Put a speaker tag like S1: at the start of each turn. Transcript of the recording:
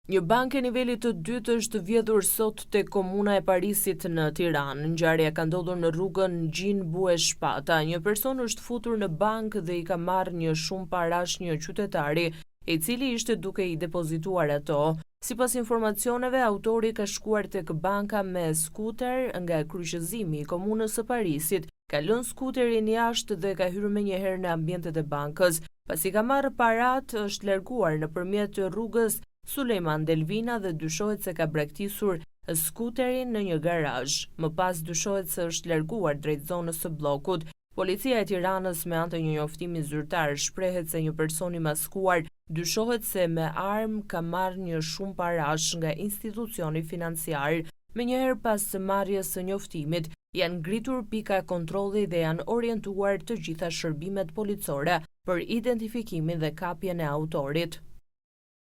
S1: Një bankë e nivelit të dytë është vjedhur sot te komuna e Parisit në Tiranë. Ngjarja ka ndodhur në rrugën Gjin Bue Shpata. Një person është futur në bankë dhe i ka marrë një shumë parash një qytetari, i cili ishte duke i depozituar ato. Sipas informacioneve, autori ka shkuar tek banka me skuter nga kryqëzimi i komunës së Parisit, ka lënë skuterin jashtë dhe ka hyrë menjëherë në ambientet e bankës. Pasi ka marrë parat, është larguar nëpërmjet rrugës Sulejman Delvina dhe dyshohet se ka braktisur skuterin në një garazh. Më pas dyshohet se është larguar drejt zonës së bllokut. Policia e Tiranës me anë të një njoftimi zyrtar shprehet se një person i maskuar dyshohet se me armë ka marrë një shumë parash nga institucioni financiar. Menjëherë pas marrjes së njoftimit, janë ngritur pika kontrolli dhe janë orientuar të gjitha shërbimet policore për identifikimin dhe kapjen e autorit.